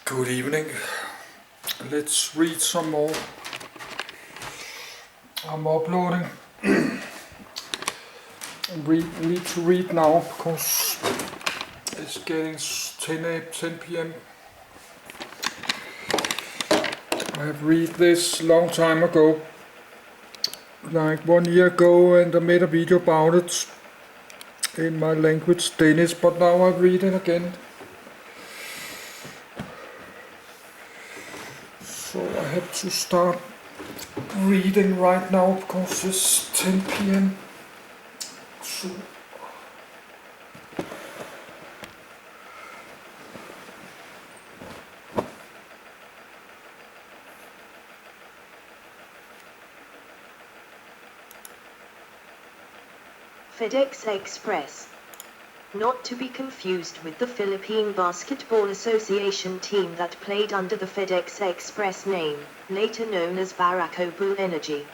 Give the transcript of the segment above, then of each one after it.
Good evening. Let's read some more. I'm uploading. Need to read now because it's getting 10 p.m. I have read this long time ago, like 1 year ago, and I made a video about it in my language Danish, but now I read it again. So I have to start reading right now because it's 10 p.m. So FedEx Express. Not to be confused with the Philippine Basketball Association team that played under the FedEx Express name, later known as Barako Bull Energy.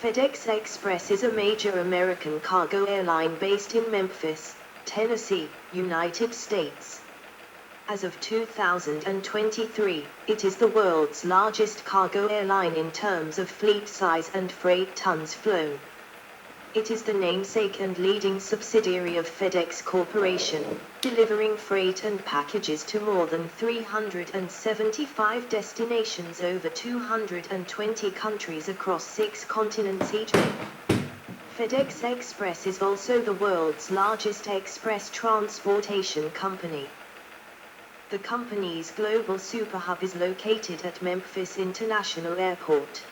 FedEx Express is a major American cargo airline based in Memphis, Tennessee, United States. As of 2023, it is the world's largest cargo airline in terms of fleet size and freight tons flown. It is the namesake and leading subsidiary of FedEx Corporation, delivering freight and packages to more than 375 destinations over 220 countries across 6 continents each year. FedEx Express is also the world's largest express transportation company. The company's global superhub is located at Memphis International Airport.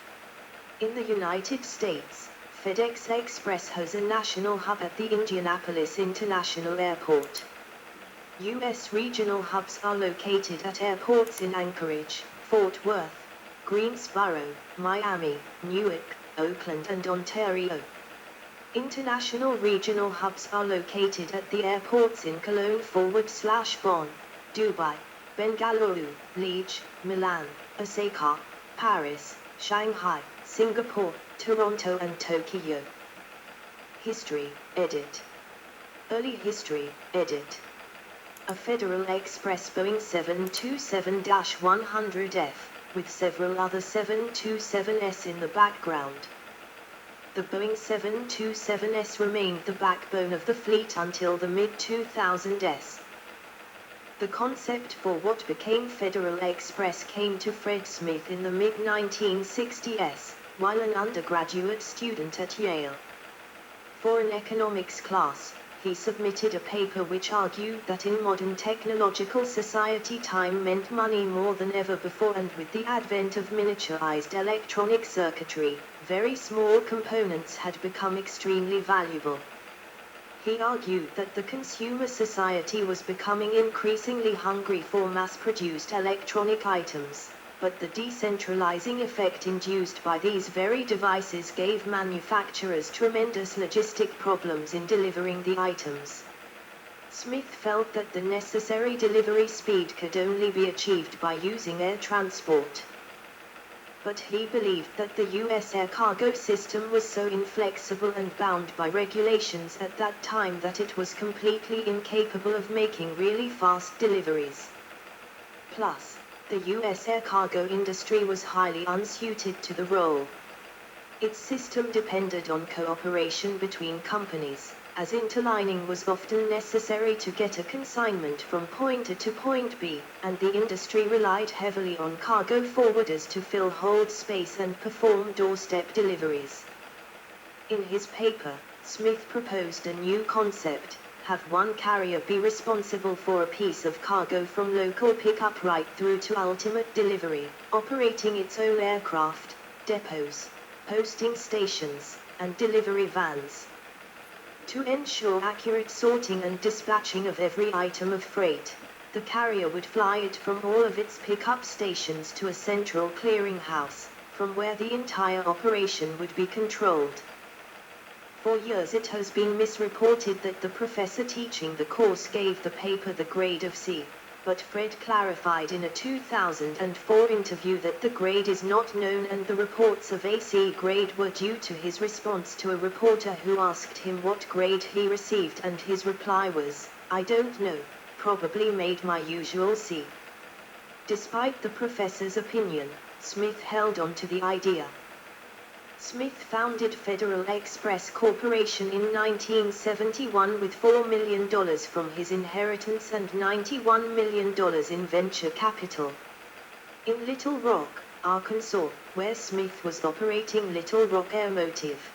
In the United States, FedEx Express has a national hub at the Indianapolis International Airport. U.S. regional hubs are located at airports in Anchorage, Fort Worth, Greensboro, Miami, Newark, Oakland and Ontario. International regional hubs are located at the airports in Cologne/Bonn, Dubai, Bengaluru, Liege, Milan, Osaka, Paris, Shanghai, Singapore, Toronto and Tokyo. History, edit. Early history, edit. A Federal Express Boeing 727-100F, with several other 727s in the background. The Boeing 727s remained the backbone of the fleet until the mid-2000s. The concept for what became Federal Express came to Fred Smith in the mid-1960s, while an undergraduate student at Yale. For an economics class, he submitted a paper which argued that in modern technological society time meant money more than ever before, and with the advent of miniaturized electronic circuitry, very small components had become extremely valuable. He argued that the consumer society was becoming increasingly hungry for mass-produced electronic items, but the decentralizing effect induced by these very devices gave manufacturers tremendous logistic problems in delivering the items. Smith felt that the necessary delivery speed could only be achieved by using air transport. But he believed that the U.S. air cargo system was so inflexible and bound by regulations at that time that it was completely incapable of making really fast deliveries. Plus, the U.S. air cargo industry was highly unsuited to the role. Its system depended on cooperation between companies, as interlining was often necessary to get a consignment from point A to point B, and the industry relied heavily on cargo forwarders to fill hold space and perform doorstep deliveries. In his paper, Smith proposed a new concept: have one carrier be responsible for a piece of cargo from local pickup right through to ultimate delivery, operating its own aircraft, depots, posting stations, and delivery vans. To ensure accurate sorting and dispatching of every item of freight, the carrier would fly it from all of its pickup stations to a central clearinghouse, from where the entire operation would be controlled. For years it has been misreported that the professor teaching the course gave the paper the grade of C, but Fred clarified in a 2004 interview that the grade is not known, and the reports of a C grade were due to his response to a reporter who asked him what grade he received, and his reply was, "I don't know, probably made my usual C." Despite the professor's opinion, Smith held on to the idea. Smith founded Federal Express Corporation in 1971 with $4 million from his inheritance and $91 million in venture capital. In Little Rock, Arkansas, where Smith was operating Little Rock Airmotive.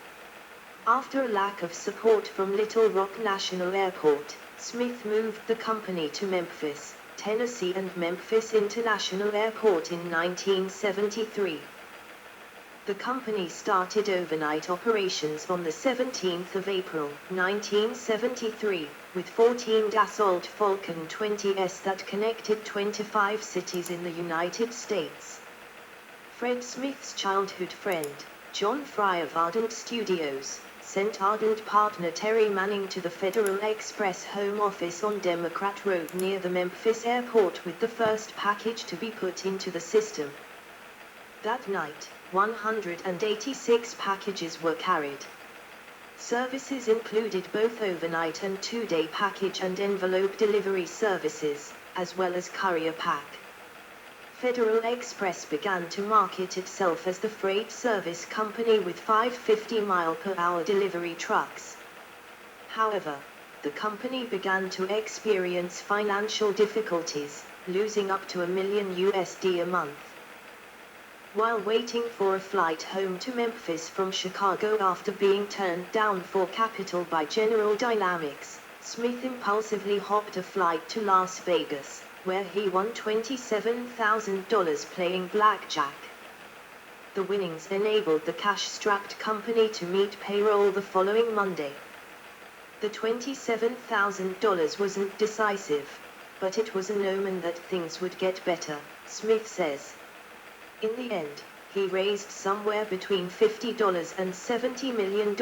After a lack of support from Little Rock National Airport, Smith moved the company to Memphis, Tennessee and Memphis International Airport in 1973. The company started overnight operations on the 17th of April, 1973, with 14 Dassault Falcon 20s that connected 25 cities in the United States. Fred Smith's childhood friend, John Fry of Ardent Studios, sent Ardent partner Terry Manning to the Federal Express home office on Democrat Road near the Memphis airport with the first package to be put into the system. That night, 186 packages were carried. Services included both overnight and two-day package and envelope delivery services, as well as courier pack. Federal Express began to market itself as the freight service company with 5 50-mile-per-hour delivery trucks. However, the company began to experience financial difficulties, losing up to $1 million a month. While waiting for a flight home to Memphis from Chicago after being turned down for capital by General Dynamics, Smith impulsively hopped a flight to Las Vegas, where he won $27,000 playing blackjack. The winnings enabled the cash-strapped company to meet payroll the following Monday. The $27,000 wasn't decisive, but it was an omen that things would get better, Smith says. In the end, he raised somewhere between $50 and $70 million,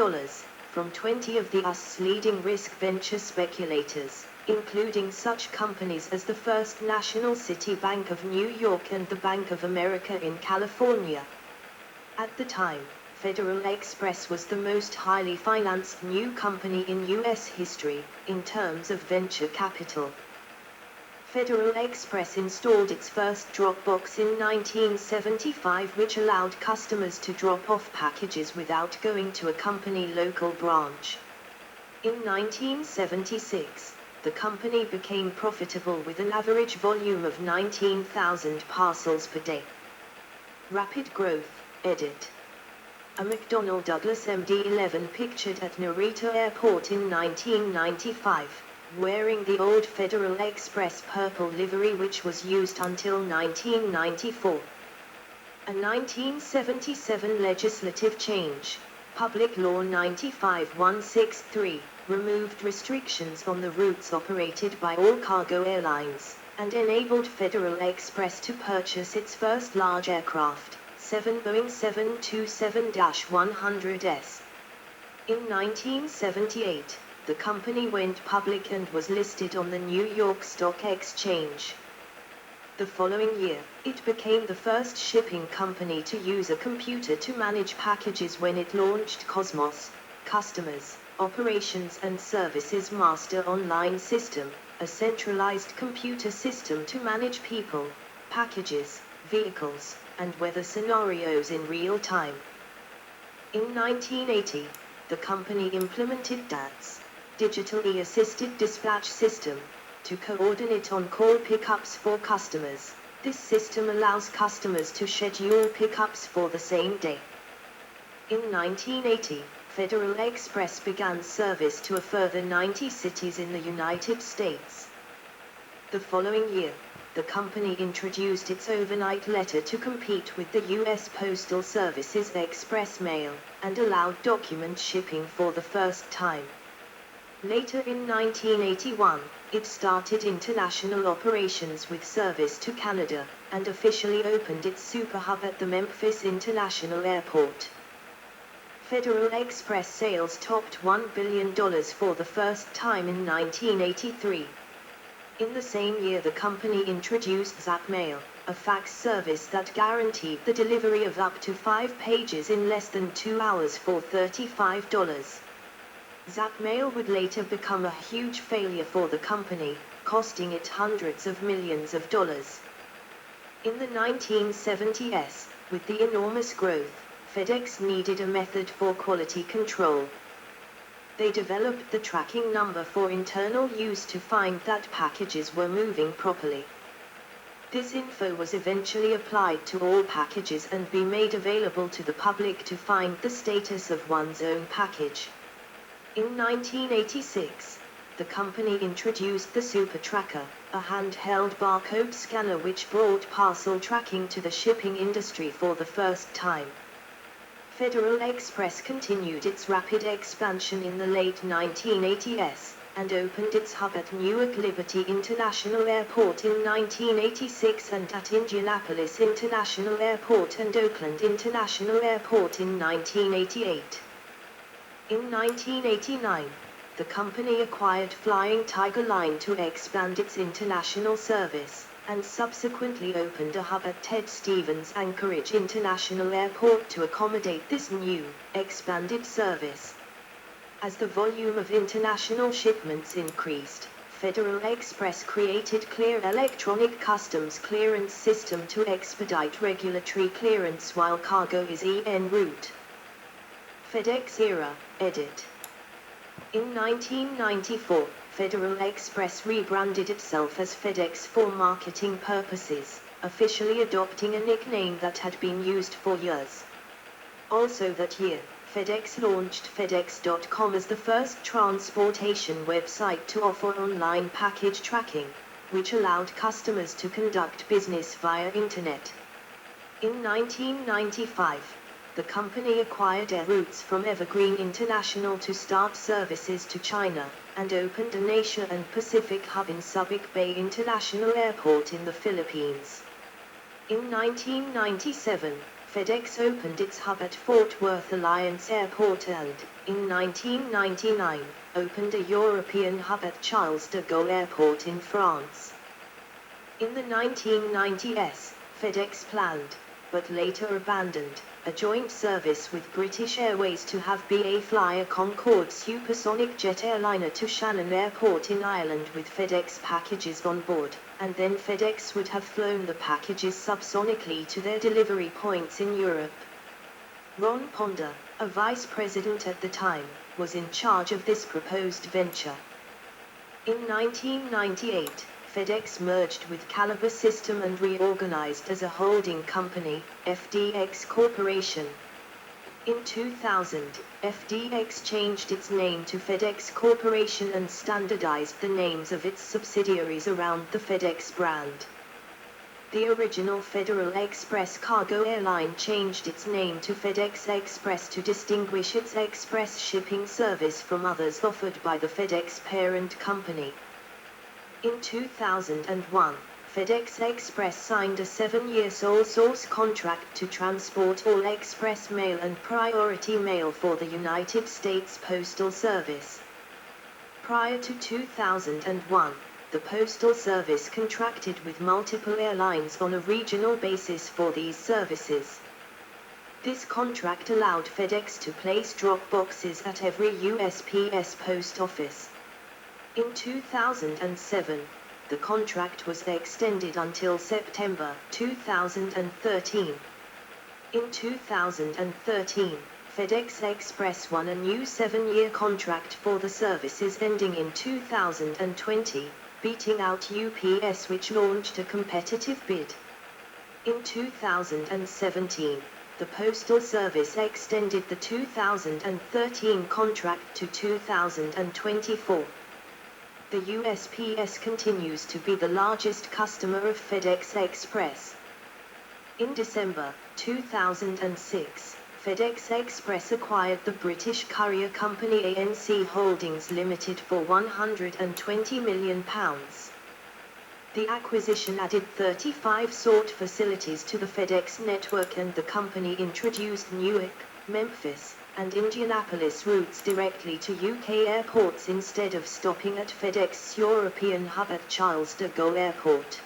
from 20 of the US's leading risk venture speculators, including such companies as the First National City Bank of New York and the Bank of America in California. At the time, Federal Express was the most highly financed new company in U.S. history, in terms of venture capital. Federal Express installed its first drop box in 1975, which allowed customers to drop off packages without going to a company local branch. In 1976, the company became profitable with an average volume of 19,000 parcels per day. Rapid growth, edit. A McDonnell Douglas MD-11 pictured at Narita Airport in 1995. Wearing the old Federal Express purple livery which was used until 1994. A 1977 legislative change, Public Law 95-163, removed restrictions on the routes operated by all cargo airlines, and enabled Federal Express to purchase its first large aircraft, 7 Boeing 727-100s. In 1978, the company went public and was listed on the New York Stock Exchange. The following year, it became the first shipping company to use a computer to manage packages when it launched Cosmos, Customers, Operations and Services Master Online System, a centralized computer system to manage people, packages, vehicles, and weather scenarios in real time. In 1980, the company implemented DATS, Digitally Assisted Dispatch System, to coordinate on-call pickups for customers. This system allows customers to schedule pickups for the same day. In 1980, Federal Express began service to a further 90 cities in the United States. The following year, the company introduced its overnight letter to compete with the U.S. Postal Service's Express Mail, and allowed document shipping for the first time. Later in 1981, it started international operations with service to Canada, and officially opened its super hub at the Memphis International Airport. Federal Express sales topped $1 billion for the first time in 1983. In the same year, the company introduced Zap Mail, a fax service that guaranteed the delivery of up to 5 pages in less than 2 hours for $35. Zap Mail would later become a huge failure for the company, costing it hundreds of millions of dollars. In the 1970s, with the enormous growth, FedEx needed a method for quality control. They developed the tracking number for internal use to find that packages were moving properly. This info was eventually applied to all packages and be made available to the public to find the status of one's own package. In 1986, the company introduced the Super Tracker, a handheld barcode scanner which brought parcel tracking to the shipping industry for the first time. Federal Express continued its rapid expansion in the late 1980s, and opened its hub at Newark Liberty International Airport in 1986 and at Indianapolis International Airport and Oakland International Airport in 1988. In 1989, the company acquired Flying Tiger Line to expand its international service, and subsequently opened a hub at Ted Stevens Anchorage International Airport to accommodate this new, expanded service. As the volume of international shipments increased, Federal Express created Clear Electronic Customs Clearance System to expedite regulatory clearance while cargo is en route. FedEx Era, edit. In 1994, Federal Express rebranded itself as FedEx for marketing purposes, officially adopting a nickname that had been used for years. Also that year, FedEx launched FedEx.com as the first transportation website to offer online package tracking, which allowed customers to conduct business via internet. In 1995, the company acquired air routes from Evergreen International to start services to China, and opened an Asia and Pacific hub in Subic Bay International Airport in the Philippines. In 1997, FedEx opened its hub at Fort Worth Alliance Airport and, in 1999, opened a European hub at Charles de Gaulle Airport in France. In the 1990s, FedEx planned, but later abandoned, a joint service with British Airways to have BA fly a Concorde supersonic jet airliner to Shannon Airport in Ireland with FedEx packages on board, and then FedEx would have flown the packages subsonically to their delivery points in Europe. Ron Ponder, a vice president at the time, was in charge of this proposed venture. In 1998, FedEx merged with Caliber System and reorganized as a holding company, FDX Corporation. In 2000, FDX changed its name to FedEx Corporation and standardized the names of its subsidiaries around the FedEx brand. The original Federal Express cargo airline changed its name to FedEx Express to distinguish its express shipping service from others offered by the FedEx parent company. In 2001, FedEx Express signed a 7-year sole source contract to transport all express mail and priority mail for the United States Postal Service. Prior to 2001, the Postal Service contracted with multiple airlines on a regional basis for these services. This contract allowed FedEx to place drop boxes at every USPS post office. In 2007, the contract was extended until September 2013. In 2013, FedEx Express won a new 7-year contract for the services ending in 2020, beating out UPS, which launched a competitive bid. In 2017, the Postal Service extended the 2013 contract to 2024. The USPS continues to be the largest customer of FedEx Express. In December 2006, FedEx Express acquired the British courier company ANC Holdings Limited for £120 million. The acquisition added 35 sort facilities to the FedEx network, and the company introduced Newark, Memphis, and Indianapolis routes directly to UK airports instead of stopping at FedEx's European hub at Charles de Gaulle Airport.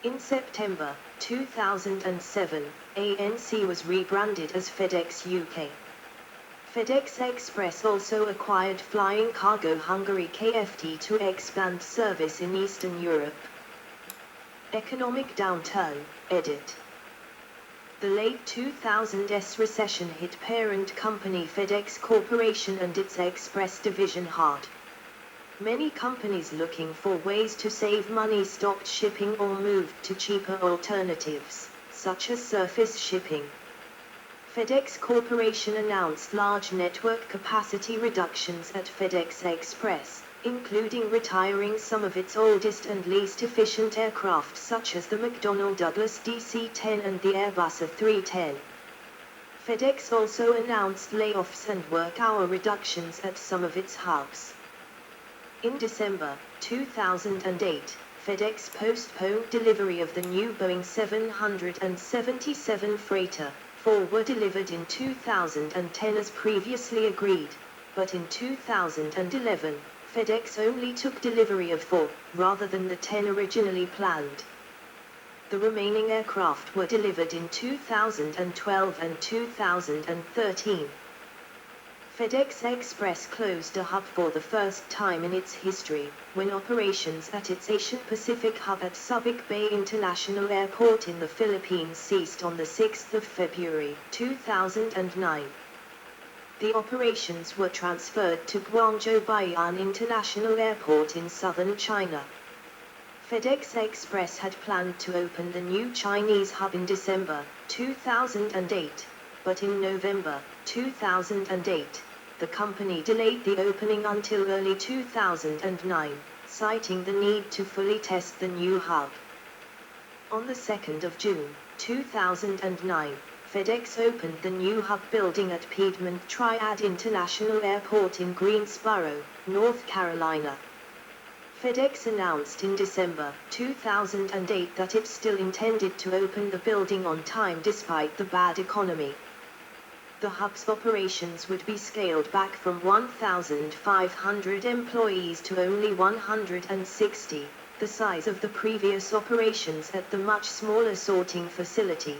In September 2007, ANC was rebranded as FedEx UK. FedEx Express also acquired Flying Cargo Hungary Kft to expand service in Eastern Europe. Economic downturn, edit. The late 2000s recession hit parent company FedEx Corporation and its express division hard. Many companies looking for ways to save money stopped shipping or moved to cheaper alternatives, such as surface shipping. FedEx Corporation announced large network capacity reductions at FedEx Express, including retiring some of its oldest and least efficient aircraft such as the McDonnell Douglas DC-10 and the Airbus A310. FedEx also announced layoffs and work-hour reductions at some of its hubs. In December 2008, FedEx postponed delivery of the new Boeing 777 freighter. 4 were delivered in 2010 as previously agreed, but in 2011, FedEx only took delivery of 4, rather than the 10 originally planned. The remaining aircraft were delivered in 2012 and 2013. FedEx Express closed a hub for the first time in its history, when operations at its Asian Pacific hub at Subic Bay International Airport in the Philippines ceased on the 6th of February, 2009. The operations were transferred to Guangzhou Baiyun International Airport in southern China. FedEx Express had planned to open the new Chinese hub in December 2008, but in November 2008, the company delayed the opening until early 2009, citing the need to fully test the new hub. On the 2nd of June 2009, FedEx opened the new hub building at Piedmont Triad International Airport in Greensboro, North Carolina. FedEx announced in December 2008 that it still intended to open the building on time despite the bad economy. The hub's operations would be scaled back from 1,500 employees to only 160, the size of the previous operations at the much smaller sorting facility.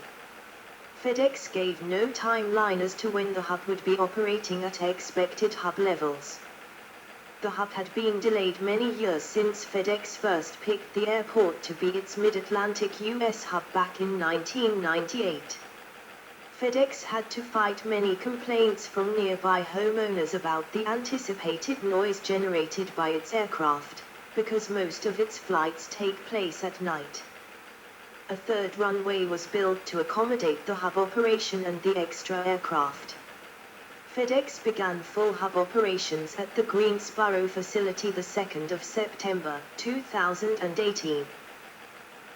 FedEx gave no timeline as to when the hub would be operating at expected hub levels. The hub had been delayed many years since FedEx first picked the airport to be its Mid-Atlantic U.S. hub back in 1998. FedEx had to fight many complaints from nearby homeowners about the anticipated noise generated by its aircraft, because most of its flights take place at night. A third runway was built to accommodate the hub operation and the extra aircraft. FedEx began full hub operations at the Greensboro facility the 2nd of September 2018.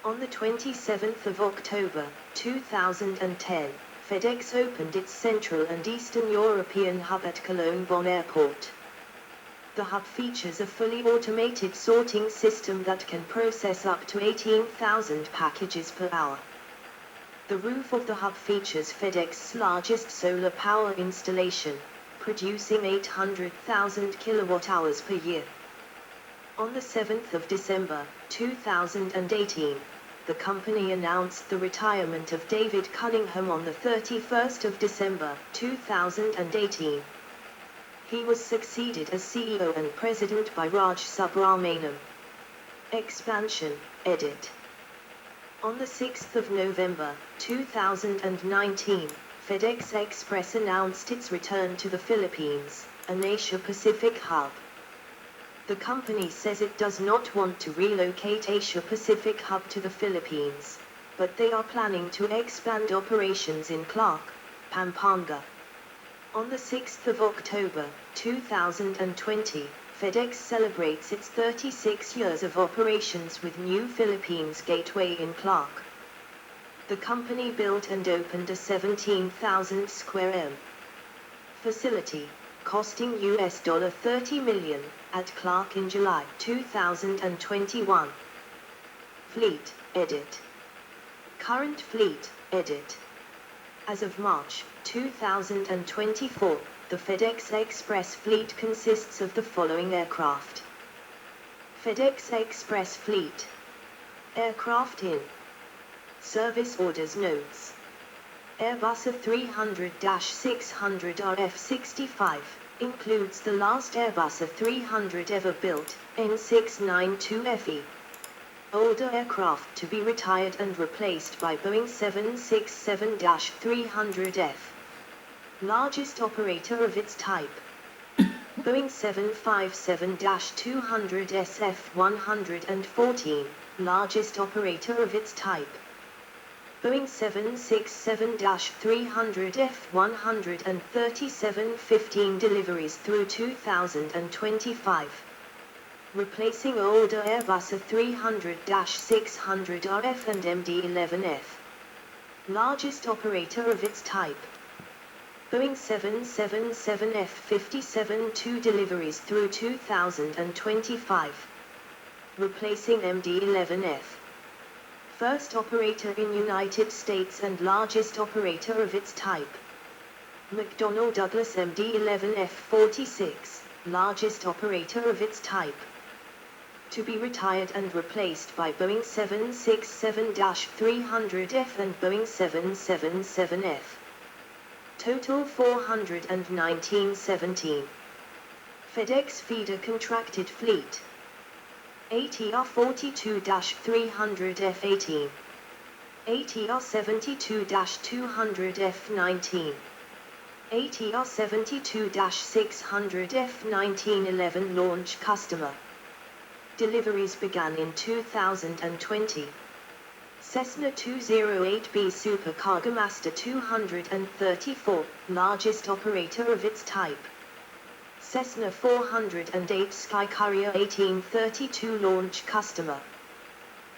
On the 27th of October 2010, FedEx opened its Central and Eastern European hub at Cologne-Bonn Airport. The hub features a fully automated sorting system that can process up to 18,000 packages per hour. The roof of the hub features FedEx's largest solar power installation, producing 800,000 kilowatt-hours per year. On the 7th of December 2018, the company announced the retirement of David Cunningham on the 31st of December 2018. He was succeeded as CEO and President by Raj Subramaniam. Expansion, edit. On the 6th of November 2019, FedEx Express announced its return to the Philippines, an Asia-Pacific hub. The company says it does not want to relocate Asia-Pacific hub to the Philippines, but they are planning to expand operations in Clark, Pampanga. On the 6th of October 2020, FedEx celebrates its 36 years of operations with New Philippines Gateway in Clark. The company built and opened a 17,000 square m facility, costing $30 million, at Clark in July 2021. Fleet, edit. Current fleet, edit. As of March 2024, the FedEx Express fleet consists of the following aircraft. FedEx Express fleet. Aircraft in service orders notes. Airbus A300-600 RF65, includes the last Airbus A300 ever built, N692FE. Older aircraft to be retired and replaced by Boeing 767-300F. Largest operator of its type. Boeing 757-200 SF-114, largest operator of its type. Boeing 767-300 F-137 15 deliveries through 2025. Replacing older Airbus A300-600RF and MD-11F. Largest operator of its type. Boeing 777 F-57 2 deliveries through 2025. Replacing MD-11F. First operator in United States and largest operator of its type. McDonnell Douglas MD-11 F-46, largest operator of its type. To be retired and replaced by Boeing 767-300F and Boeing 777F. Total 419-17. FedEx feeder contracted fleet. ATR 42-300 F-18. ATR 72-200 F-19. ATR 72-600 F-19 11 launch customer. Deliveries began in 2020. Cessna 208B Super Cargomaster 234, largest operator of its type. Cessna 408 Sky Courier 1832 launch customer.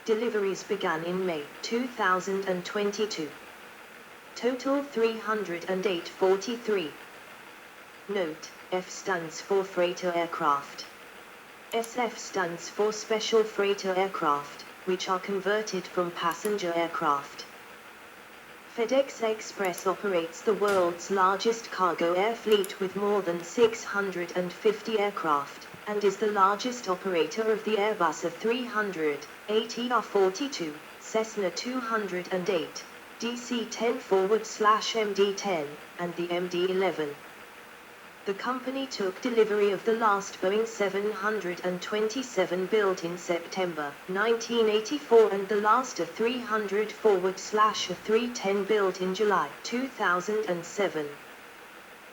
Deliveries began in May 2022. Total 308-43. Note, F stands for freighter aircraft. SF stands for special freighter aircraft, which are converted from passenger aircraft. FedEx Express operates the world's largest cargo air fleet with more than 650 aircraft, and is the largest operator of the Airbus A300, ATR 42, Cessna 208, DC-10/MD-10, and the MD-11. The company took delivery of the last Boeing 727 built in September 1984 and the last A300/A310 built in July 2007.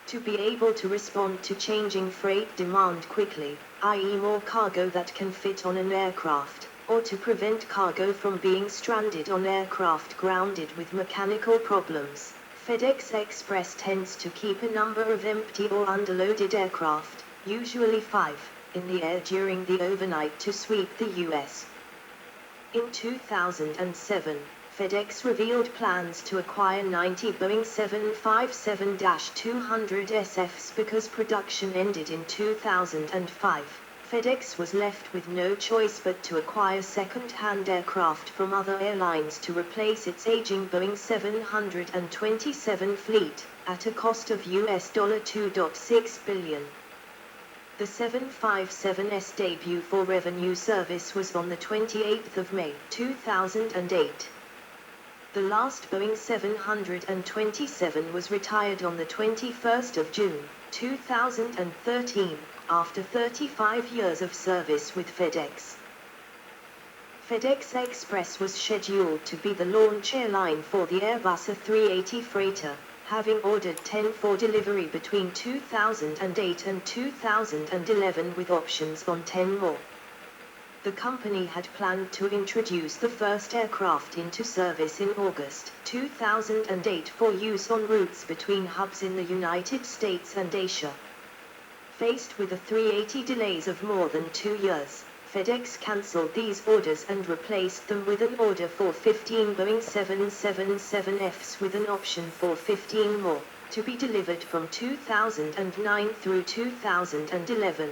To be able to respond to changing freight demand quickly, i.e. more cargo that can fit on an aircraft, or to prevent cargo from being stranded on aircraft grounded with mechanical problems. FedEx Express tends to keep a number of empty or underloaded aircraft, usually 5, in the air during the overnight to sweep the U.S. In 2007, FedEx revealed plans to acquire 90 Boeing 757-200 SFs because production ended in 2005. FedEx was left with no choice but to acquire second-hand aircraft from other airlines to replace its aging Boeing 727 fleet, at a cost of US $2.6 billion. The 757's debut for revenue service was on the 28th of May 2008. The last Boeing 727 was retired on the 21st of June 2013. After 35 years of service with FedEx. FedEx Express was scheduled to be the launch airline for the Airbus A380 freighter, having ordered 10 for delivery between 2008 and 2011 with options on 10 more. The company had planned to introduce the first aircraft into service in August 2008 for use on routes between hubs in the United States and Asia. Faced with the 380 delays of more than 2 years, FedEx cancelled these orders and replaced them with an order for 15 Boeing 777Fs with an option for 15 more, to be delivered from 2009 through 2011.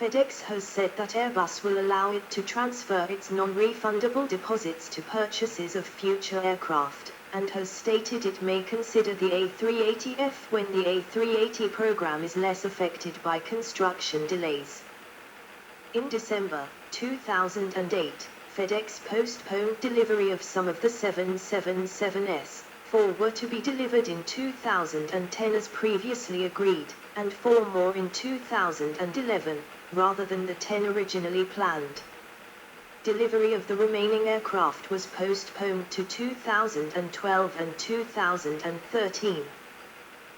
FedEx has said that Airbus will allow it to transfer its non-refundable deposits to purchases of future aircraft, and has stated it may consider the A380F when the A380 program is less affected by construction delays. In December 2008, FedEx postponed delivery of some of the 777s. 4 were to be delivered in 2010 as previously agreed, and 4 more in 2011, rather than the 10 originally planned. Delivery of the remaining aircraft was postponed to 2012 and 2013.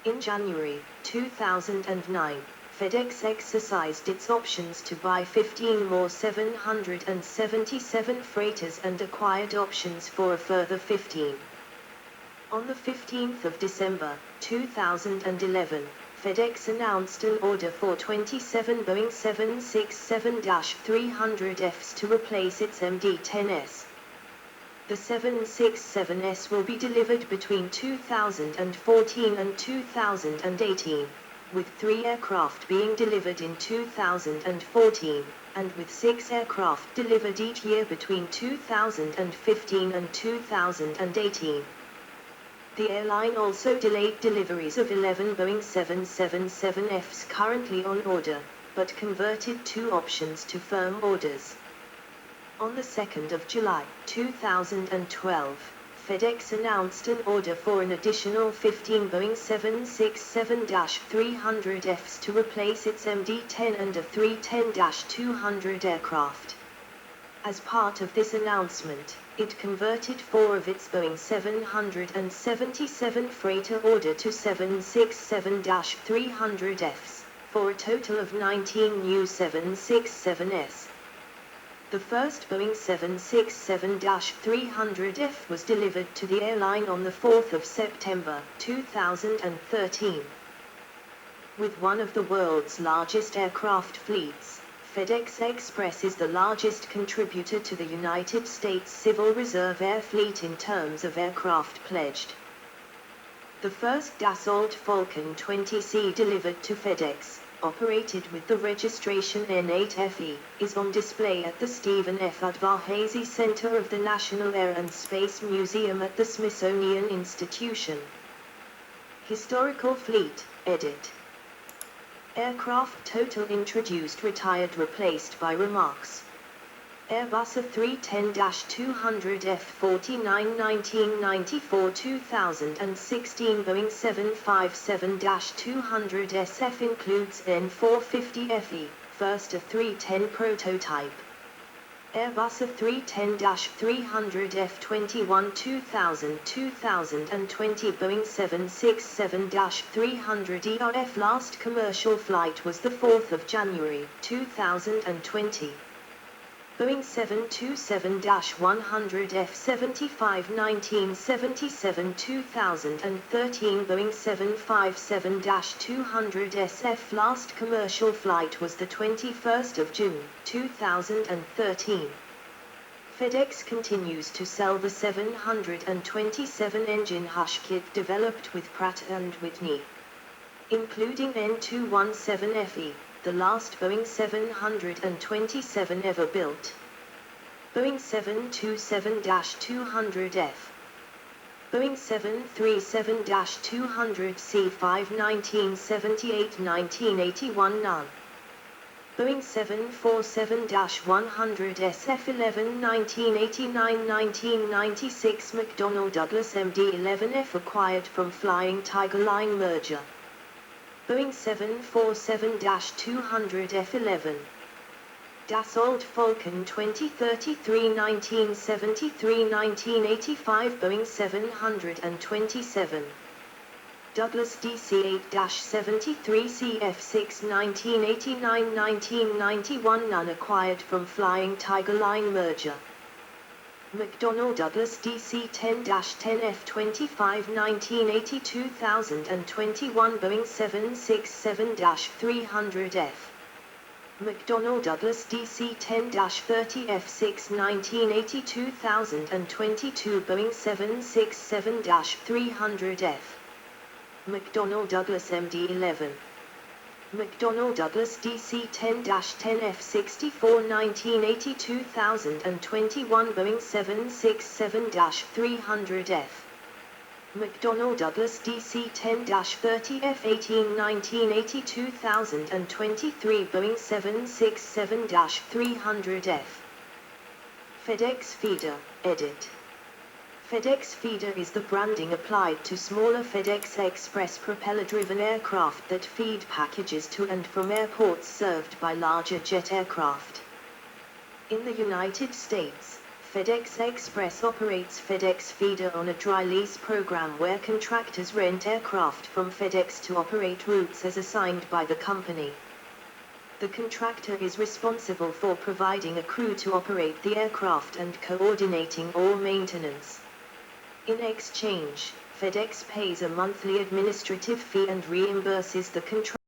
In January 2009, FedEx exercised its options to buy 15 more 777 freighters and acquired options for a further 15. On the 15th of December 2011, FedEx announced an order for 27 Boeing 767-300Fs to replace its MD-10S. The 767S will be delivered between 2014 and 2018, with 3 aircraft being delivered in 2014, and with 6 aircraft delivered each year between 2015 and 2018. The airline also delayed deliveries of 11 Boeing 777Fs currently on order, but converted 2 options to firm orders. On the 2nd of July 2012, FedEx announced an order for an additional 15 Boeing 767-300Fs to replace its MD-10 and a 310-200 aircraft. As part of this announcement, it converted 4 of its Boeing 777 freighter order to 767-300Fs, for a total of 19 new 767s. The first Boeing 767-300F was delivered to the airline on the 4th of September 2013. With one of the world's largest aircraft fleets, FedEx Express is the largest contributor to the United States Civil Reserve Air Fleet in terms of aircraft pledged. The first Dassault Falcon 20C delivered to FedEx, operated with the registration N8FE, is on display at the Stephen F. Udvar-Hazy Center of the National Air and Space Museum at the Smithsonian Institution. Historical Fleet, edit. Aircraft total introduced retired replaced by remarks. Airbus A310-200 F49 1994 2016 Boeing 757-200 SF includes N450FE, first A310 prototype. Airbus A310-300 F21 2000 2020 Boeing 767-300 ERF last commercial flight was the 4th of January 2020. Boeing 727-100 F75 1977 2013 Boeing 757-200 SF last commercial flight was the 21st of June 2013. FedEx continues to sell the 727 engine hush kit developed with Pratt & Whitney, including N217FE, the last Boeing 727 ever built. Boeing 727-200F. Boeing 737-200 C5 1978-1981 none. Boeing 747-100 SF11 1989-1996 McDonnell Douglas MD-11F acquired from Flying Tiger Line merger. Boeing 747-200 F11. Dassault Falcon 2033 1973-1985 Boeing 727. Douglas DC-8-73 CF6 1989-1991 none acquired from Flying Tiger Line merger. McDonnell Douglas DC-10-10 F25 1980-2021 Boeing 767-300F. McDonnell Douglas DC-10-30 F6 1980-2022 Boeing 767-300F. McDonnell Douglas MD-11. McDonnell Douglas DC-10-10 F64 1980-2021 Boeing 767-300F. McDonnell Douglas DC-10-30 F18 1980-2023 Boeing 767-300F. FedEx Feeder, edit. FedEx Feeder is the branding applied to smaller FedEx Express propeller-driven aircraft that feed packages to and from airports served by larger jet aircraft. In the United States, FedEx Express operates FedEx Feeder on a dry lease program where contractors rent aircraft from FedEx to operate routes as assigned by the company. The contractor is responsible for providing a crew to operate the aircraft and coordinating all maintenance. In exchange, FedEx pays a monthly administrative fee and reimburses the contractor